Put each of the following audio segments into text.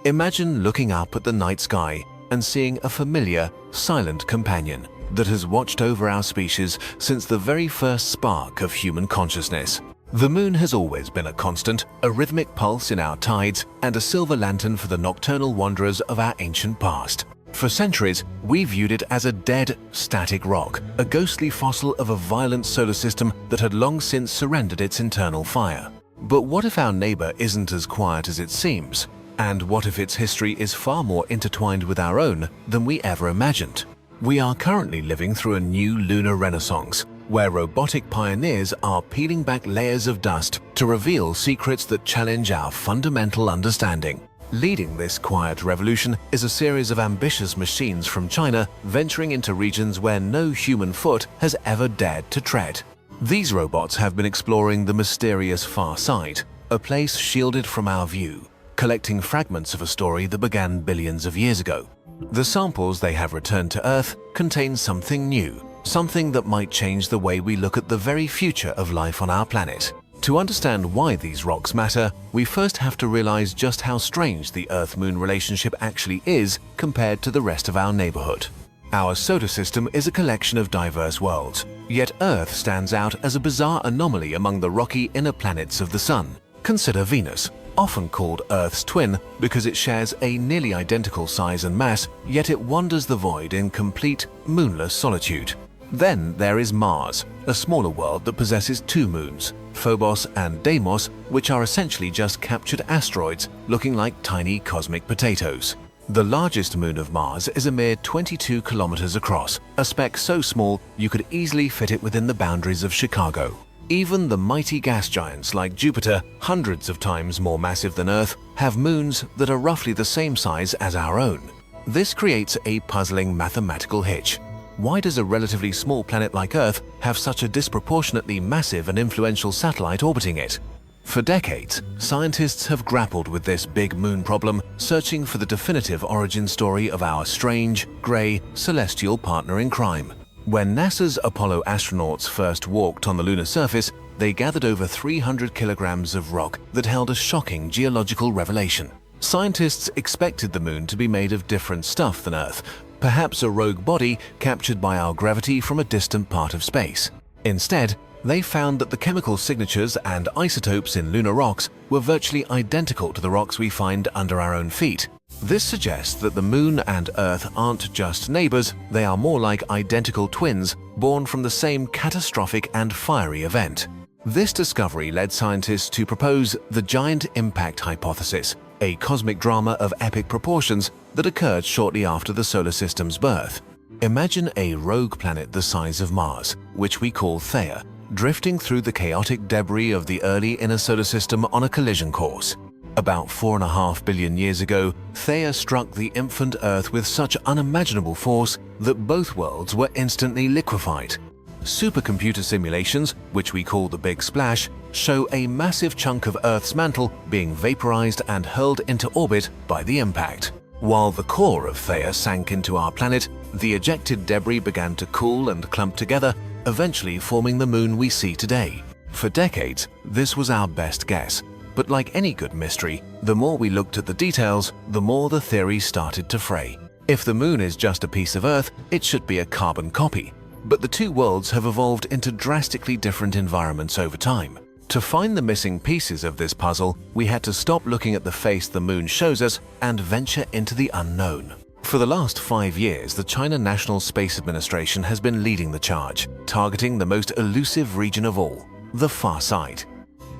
Imagine looking up at the night sky and seeing a familiar, silent companion that has watched over our species since the very first spark of human consciousness. The moon has always been a constant, a rhythmic pulse in our tides, and a silver lantern for the nocturnal wanderers of our ancient past. For centuries, we viewed it as a dead, static rock, a ghostly fossil of a violent solar system that had long since surrendered its internal fire. But what if our neighbor isn't as quiet as it seems? And what if its history is far more intertwined with our own than we ever imagined? We are currently living through a new lunar renaissance, where robotic pioneers are peeling back layers of dust to reveal secrets that challenge our fundamental understanding. Leading this quiet revolution is a series of ambitious machines from China venturing into regions where no human foot has ever dared to tread. These robots have been exploring the mysterious far side, a place shielded from our view, collecting fragments of a story that began billions of years ago. The samples they have returned to Earth contain something new, something that might change the way we look at the very future of life on our planet. To understand why these rocks matter, we first have to realize just how strange the Earth-Moon relationship actually is compared to the rest of our neighborhood. Our solar system is a collection of diverse worlds, yet Earth stands out as a bizarre anomaly among the rocky inner planets of the Sun. Consider Venus, often called Earth's twin because it shares a nearly identical size and mass, yet it wanders the void in complete, moonless solitude. Then there is Mars, a smaller world that possesses two moons, Phobos and Deimos, which are essentially just captured asteroids looking like tiny cosmic potatoes. The largest moon of Mars is a mere 22 kilometers across, a speck so small you could easily fit it within the boundaries of Chicago. Even the mighty gas giants like Jupiter, hundreds of times more massive than Earth, have moons that are roughly the same size as our own. This creates a puzzling mathematical hitch. Why does a relatively small planet like Earth have such a disproportionately massive and influential satellite orbiting it? For decades, scientists have grappled with this big moon problem, searching for the definitive origin story of our strange, grey, celestial partner in crime. When NASA's Apollo astronauts first walked on the lunar surface, they gathered over 300 kilograms of rock that held a shocking geological revelation. Scientists expected the moon to be made of different stuff than Earth, perhaps a rogue body captured by our gravity from a distant part of space. Instead, they found that the chemical signatures and isotopes in lunar rocks were virtually identical to the rocks we find under our own feet. This suggests that the moon and Earth aren't just neighbors, they are more like identical twins born from the same catastrophic and fiery event. This discovery led scientists to propose the giant impact hypothesis, a cosmic drama of epic proportions that occurred shortly after the solar system's birth. Imagine a rogue planet the size of Mars, which we call Theia, drifting through the chaotic debris of the early inner solar system on a collision course. About 4.5 billion years ago, Theia struck the infant Earth with such unimaginable force that both worlds were instantly liquefied. Supercomputer simulations, which we call the Big Splash, show a massive chunk of Earth's mantle being vaporized and hurled into orbit by the impact. While the core of Theia sank into our planet, the ejected debris began to cool and clump together, eventually forming the moon we see today. For decades, this was our best guess. But like any good mystery, the more we looked at the details, the more the theory started to fray. If the moon is just a piece of Earth, it should be a carbon copy. But the two worlds have evolved into drastically different environments over time. To find the missing pieces of this puzzle, we had to stop looking at the face the moon shows us and venture into the unknown. For the last 5 years, the China National Space Administration has been leading the charge, targeting the most elusive region of all, the far side.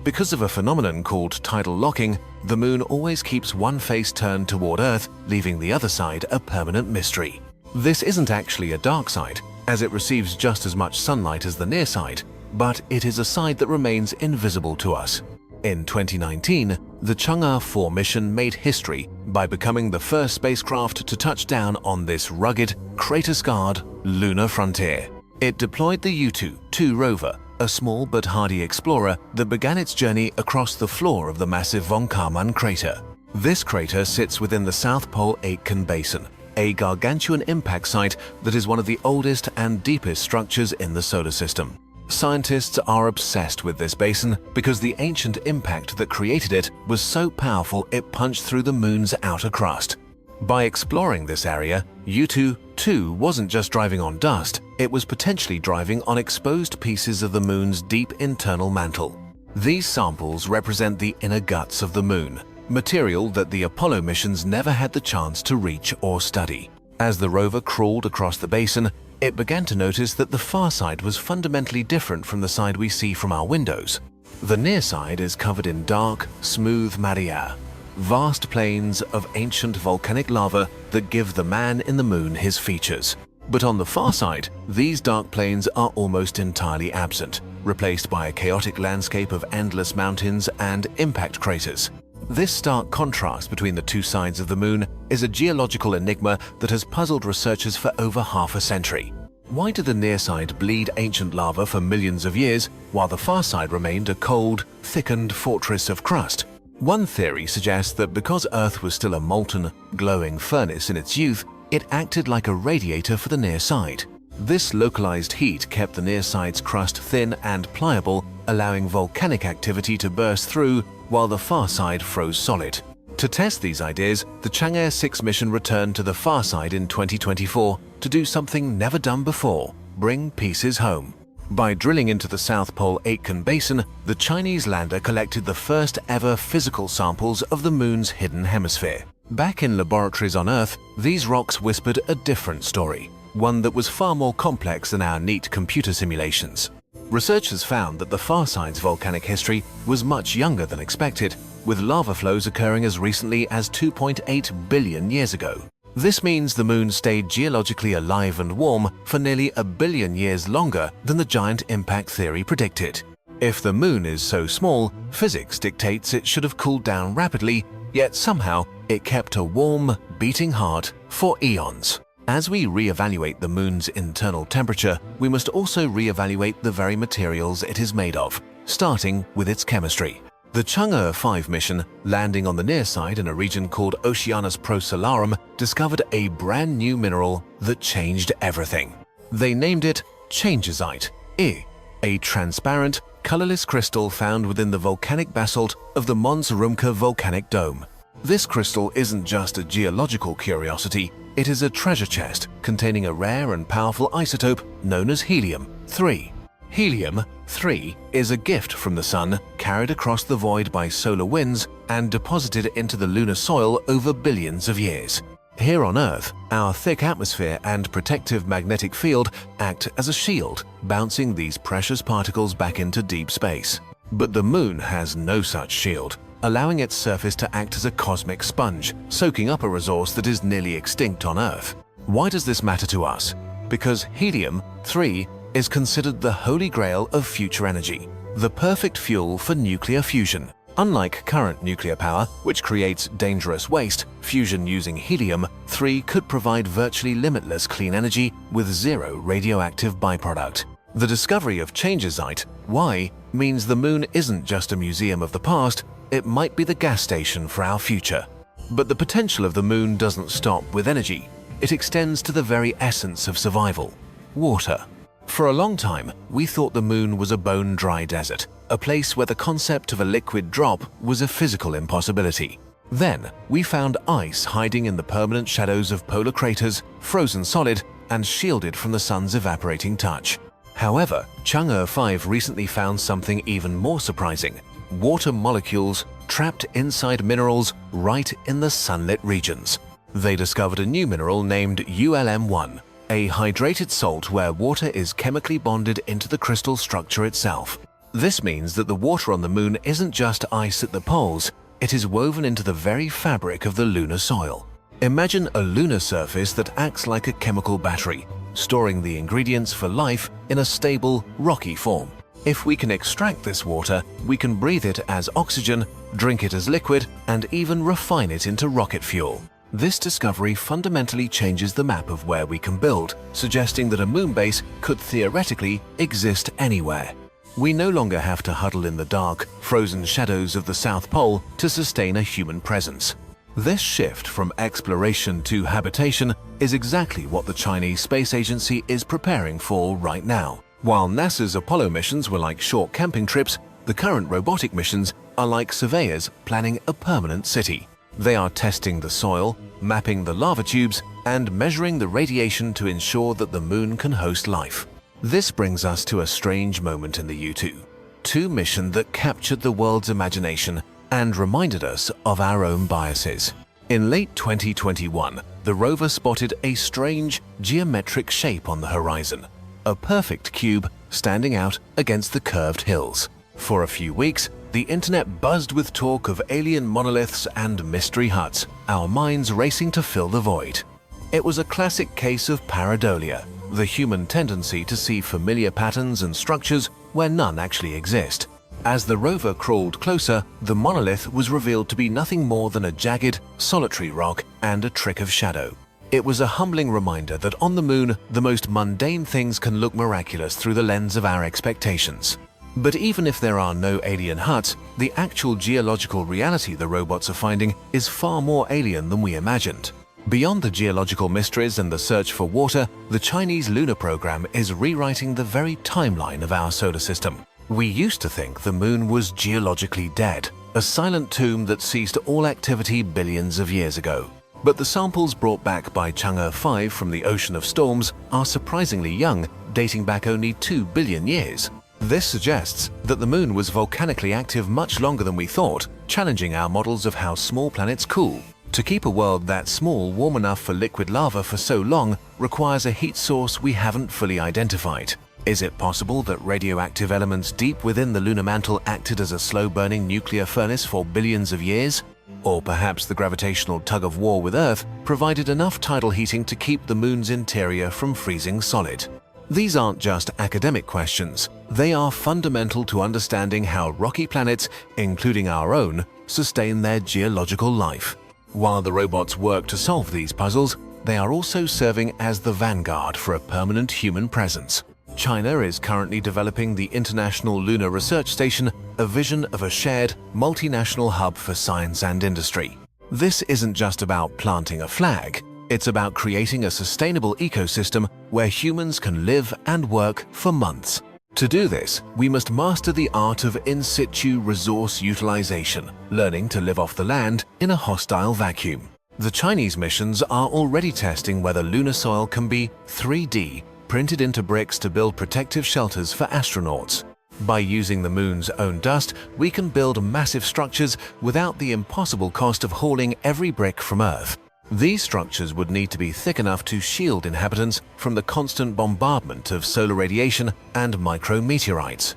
Because of a phenomenon called tidal locking, the moon always keeps one face turned toward Earth, leaving the other side a permanent mystery. This isn't actually a dark side, as it receives just as much sunlight as the near side, but it is a side that remains invisible to us. In 2019, the Chang'e 4 mission made history by becoming the first spacecraft to touch down on this rugged, crater-scarred lunar frontier. It deployed the Yutu-2 rover, a small but hardy explorer that began its journey across the floor of the massive von Karman crater. This crater sits within the South Pole Aitken Basin, a gargantuan impact site that is one of the oldest and deepest structures in the solar system. Scientists are obsessed with this basin because the ancient impact that created it was so powerful it punched through the moon's outer crust. By exploring this area, Yutu too wasn't just driving on dust, it was potentially driving on exposed pieces of the moon's deep internal mantle. These samples represent the inner guts of the moon, material that the Apollo missions never had the chance to reach or study. As the rover crawled across the basin, it began to notice that the far side was fundamentally different from the side we see from our windows. The near side is covered in dark, smooth maria, vast plains of ancient volcanic lava that give the man in the moon his features. But on the far side, these dark plains are almost entirely absent, replaced by a chaotic landscape of endless mountains and impact craters. This stark contrast between the two sides of the moon is a geological enigma that has puzzled researchers for over half a century. Why did the near side bleed ancient lava for millions of years, while the far side remained a cold, thickened fortress of crust? One theory suggests that because Earth was still a molten, glowing furnace in its youth, it acted like a radiator for the near side. This localized heat kept the near side's crust thin and pliable, allowing volcanic activity to burst through while the far side froze solid. To test these ideas, the Chang'e 6 mission returned to the far side in 2024 to do something never done before: bring pieces home. By drilling into the South Pole Aitken Basin, the Chinese lander collected the first ever physical samples of the moon's hidden hemisphere. Back in laboratories on Earth, these rocks whispered a different story, one that was far more complex than our neat computer simulations. Researchers found that the far side's volcanic history was much younger than expected, with lava flows occurring as recently as 2.8 billion years ago. This means the moon stayed geologically alive and warm for nearly a billion years longer than the giant impact theory predicted. If the moon is so small, physics dictates it should have cooled down rapidly, yet somehow it kept a warm, beating heart for eons. As we re-evaluate the moon's internal temperature, we must also re-evaluate the very materials it is made of, starting with its chemistry. The Chang'e 5 mission, landing on the near side in a region called Oceanus Procellarum, discovered a brand new mineral that changed everything. They named it Chungaite, a transparent, colorless crystal found within the volcanic basalt of the Mons Rumca volcanic dome. This crystal isn't just a geological curiosity, it is a treasure chest containing a rare and powerful isotope known as Helium-3. Helium-3 is a gift from the Sun carried across the void by solar winds and deposited into the lunar soil over billions of years. Here on Earth, our thick atmosphere and protective magnetic field act as a shield, bouncing these precious particles back into deep space. But the Moon has no such shield, allowing its surface to act as a cosmic sponge, soaking up a resource that is nearly extinct on Earth. Why does this matter to us? Because Helium-3 is considered the holy grail of future energy, the perfect fuel for nuclear fusion. Unlike current nuclear power, which creates dangerous waste, fusion using Helium-3 could provide virtually limitless clean energy with zero radioactive byproduct. The discovery of Chungaite, Y, means the Moon isn't just a museum of the past, it might be the gas station for our future. But the potential of the Moon doesn't stop with energy. It extends to the very essence of survival: water. For a long time, we thought the Moon was a bone-dry desert, a place where the concept of a liquid drop was a physical impossibility. Then, we found ice hiding in the permanent shadows of polar craters, frozen solid and shielded from the sun's evaporating touch. However, Chang'e 5 recently found something even more surprising: water molecules trapped inside minerals right in the sunlit regions. They discovered a new mineral named ULM1, a hydrated salt where water is chemically bonded into the crystal structure itself. This means that the water on the Moon isn't just ice at the poles, it is woven into the very fabric of the lunar soil. Imagine a lunar surface that acts like a chemical battery, storing the ingredients for life in a stable, rocky form. If we can extract this water, we can breathe it as oxygen, drink it as liquid, and even refine it into rocket fuel. This discovery fundamentally changes the map of where we can build, suggesting that a moon base could theoretically exist anywhere. We no longer have to huddle in the dark, frozen shadows of the South Pole to sustain a human presence. This shift from exploration to habitation is exactly what the Chinese Space Agency is preparing for right now. While NASA's Apollo missions were like short camping trips, the current robotic missions are like surveyors planning a permanent city. They are testing the soil, mapping the lava tubes, and measuring the radiation to ensure that the moon can host life. This brings us to a strange moment in the U-2 mission that captured the world's imagination and reminded us of our own biases. In late 2021, the rover spotted a strange geometric shape on the horizon, a perfect cube standing out against the curved hills. For a few weeks, the internet buzzed with talk of alien monoliths and mystery huts, our minds racing to fill the void. It was a classic case of pareidolia, the human tendency to see familiar patterns and structures where none actually exist. As the rover crawled closer, the monolith was revealed to be nothing more than a jagged, solitary rock and a trick of shadow. It was a humbling reminder that on the moon, the most mundane things can look miraculous through the lens of our expectations. But even if there are no alien huts, the actual geological reality the robots are finding is far more alien than we imagined. Beyond the geological mysteries and the search for water, the Chinese Lunar program is rewriting the very timeline of our solar system. We used to think the moon was geologically dead, a silent tomb that ceased all activity billions of years ago. But the samples brought back by Chungaite 5 from the Ocean of Storms are surprisingly young, dating back only 2 billion years. This suggests that the moon was volcanically active much longer than we thought, challenging our models of how small planets cool. To keep a world that small warm enough for liquid lava for so long requires a heat source we haven't fully identified. Is it possible that radioactive elements deep within the lunar mantle acted as a slow-burning nuclear furnace for billions of years? Or perhaps the gravitational tug-of-war with Earth provided enough tidal heating to keep the moon's interior from freezing solid? These aren't just academic questions, they are fundamental to understanding how rocky planets, including our own, sustain their geological life. While the robots work to solve these puzzles, they are also serving as the vanguard for a permanent human presence. China is currently developing the International Lunar Research Station, a vision of a shared, multinational hub for science and industry. This isn't just about planting a flag, it's about creating a sustainable ecosystem where humans can live and work for months. To do this, we must master the art of in situ resource utilization, learning to live off the land in a hostile vacuum. The Chinese missions are already testing whether lunar soil can be 3D printed into bricks to build protective shelters for astronauts. By using the moon's own dust, we can build massive structures without the impossible cost of hauling every brick from Earth. These structures would need to be thick enough to shield inhabitants from the constant bombardment of solar radiation and micrometeorites.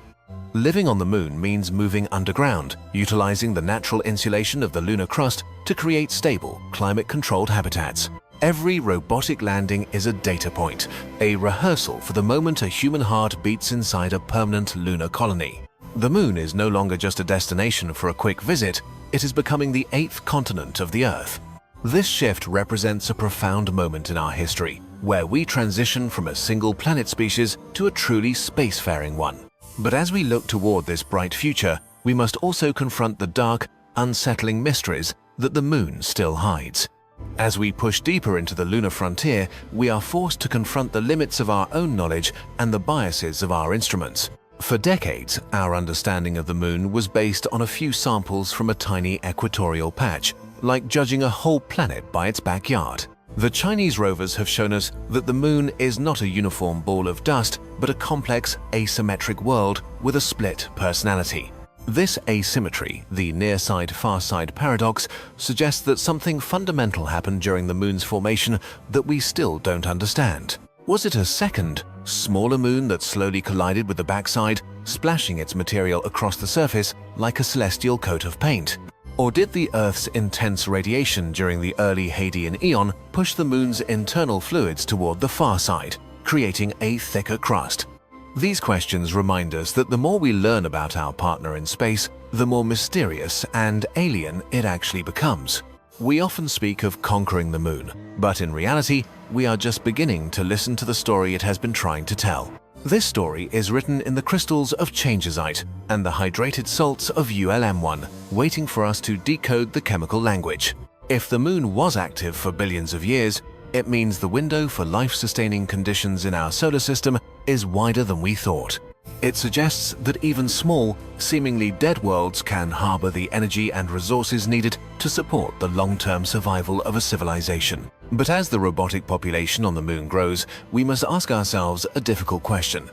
Living on the moon means moving underground, utilizing the natural insulation of the lunar crust to create stable, climate-controlled habitats. Every robotic landing is a data point, a rehearsal for the moment a human heart beats inside a permanent lunar colony. The moon is no longer just a destination for a quick visit, it is becoming the 8th continent of the Earth. This shift represents a profound moment in our history, where we transition from a single planet species to a truly spacefaring one. But as we look toward this bright future, we must also confront the dark, unsettling mysteries that the moon still hides. As we push deeper into the lunar frontier, we are forced to confront the limits of our own knowledge and the biases of our instruments. For decades, our understanding of the moon was based on a few samples from a tiny equatorial patch, like judging a whole planet by its backyard. The Chinese rovers have shown us that the moon is not a uniform ball of dust, but a complex, asymmetric world with a split personality. This asymmetry, the near-side-far-side paradox, suggests that something fundamental happened during the moon's formation that we still don't understand. Was it a second, smaller moon that slowly collided with the backside, splashing its material across the surface like a celestial coat of paint? Or did the Earth's intense radiation during the early Hadean eon push the moon's internal fluids toward the far side, creating a thicker crust? These questions remind us that the more we learn about our partner in space, the more mysterious and alien it actually becomes. We often speak of conquering the moon, but in reality, we are just beginning to listen to the story it has been trying to tell. This story is written in the crystals of Chungaite and the hydrated salts of ULM1, waiting for us to decode the chemical language. If the moon was active for billions of years, it means the window for life-sustaining conditions in our solar system is wider than we thought. It suggests that even small, seemingly dead worlds can harbor the energy and resources needed to support the long-term survival of a civilization. But as the robotic population on the Moon grows, we must ask ourselves a difficult question.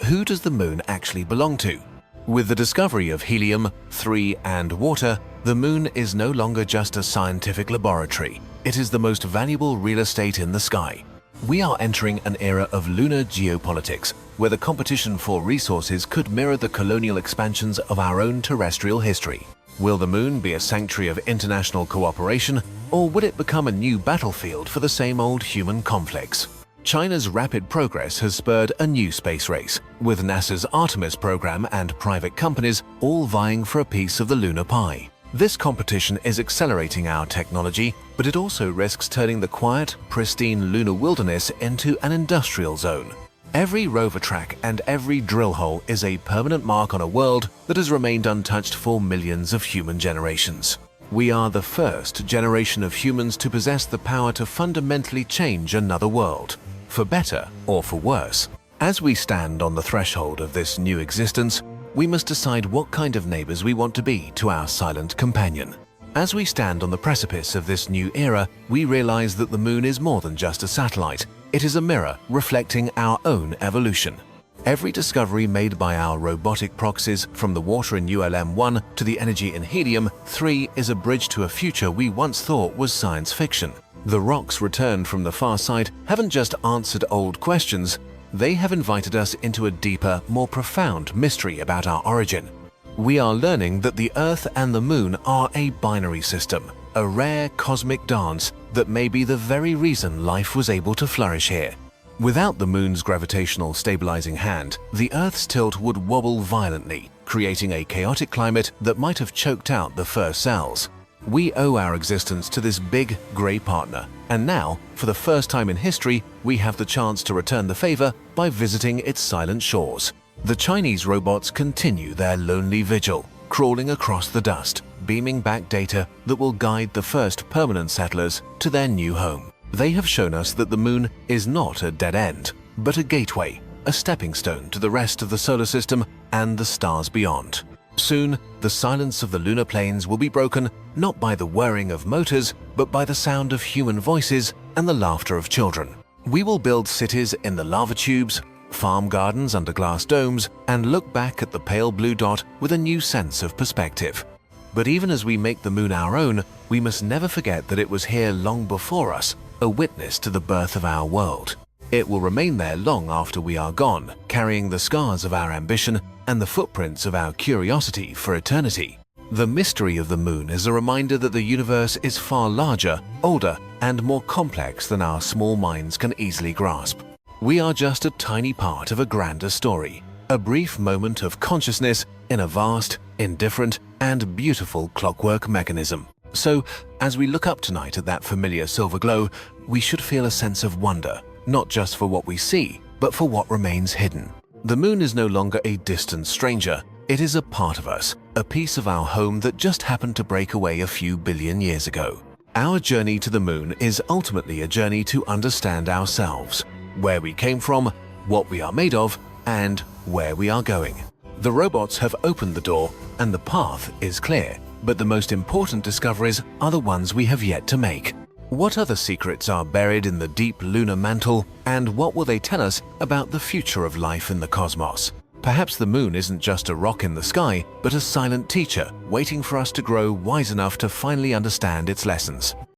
Who does the Moon actually belong to? With the discovery of helium-3 and water, the Moon is no longer just a scientific laboratory. It is the most valuable real estate in the sky. We are entering an era of lunar geopolitics, where the competition for resources could mirror the colonial expansions of our own terrestrial history. Will the Moon be a sanctuary of international cooperation, or will it become a new battlefield for the same old human conflicts? China's rapid progress has spurred a new space race, with NASA's Artemis program and private companies all vying for a piece of the lunar pie. This competition is accelerating our technology, but it also risks turning the quiet, pristine lunar wilderness into an industrial zone. Every rover track and every drill hole is a permanent mark on a world that has remained untouched for millions of human generations. We are the first generation of humans to possess the power to fundamentally change another world, for better or for worse. As we stand on the threshold of this new existence, we must decide what kind of neighbors we want to be to our silent companion. As we stand on the precipice of this new era, we realize that the Moon is more than just a satellite. It is a mirror reflecting our own evolution. Every discovery made by our robotic proxies, from the water in ULM-1 to the energy in Helium-3, is a bridge to a future we once thought was science fiction. The rocks returned from the far side haven't just answered old questions, they have invited us into a deeper, more profound mystery about our origin. We are learning that the Earth and the Moon are a binary system, a rare cosmic dance that may be the very reason life was able to flourish here. Without the Moon's gravitational stabilizing hand, the Earth's tilt would wobble violently, creating a chaotic climate that might have choked out the first cells. We owe our existence to this big, grey partner, and now, for the first time in history, we have the chance to return the favor by visiting its silent shores. The Chinese robots continue their lonely vigil, crawling across the dust, beaming back data that will guide the first permanent settlers to their new home. They have shown us that the Moon is not a dead end, but a gateway, a stepping stone to the rest of the solar system and the stars beyond. Soon, the silence of the lunar plains will be broken not by the whirring of motors, but by the sound of human voices and the laughter of children. We will build cities in the lava tubes, farm gardens under glass domes, and look back at the pale blue dot with a new sense of perspective. But even as we make the Moon our own, we must never forget that it was here long before us, a witness to the birth of our world. It will remain there long after we are gone, carrying the scars of our ambition and the footprints of our curiosity for eternity. The mystery of the Moon is a reminder that the universe is far larger, older, and more complex than our small minds can easily grasp. We are just a tiny part of a grander story, a brief moment of consciousness in a vast, indifferent, and beautiful clockwork mechanism. So, as we look up tonight at that familiar silver glow, we should feel a sense of wonder, not just for what we see, but for what remains hidden. The Moon is no longer a distant stranger. It is a part of us, a piece of our home that just happened to break away a few billion years ago. Our journey to the Moon is ultimately a journey to understand ourselves, where we came from, what we are made of, and where we are going. The robots have opened the door, and the path is clear, but the most important discoveries are the ones we have yet to make. What other secrets are buried in the deep lunar mantle, and what will they tell us about the future of life in the cosmos? Perhaps the Moon isn't just a rock in the sky, but a silent teacher waiting for us to grow wise enough to finally understand its lessons.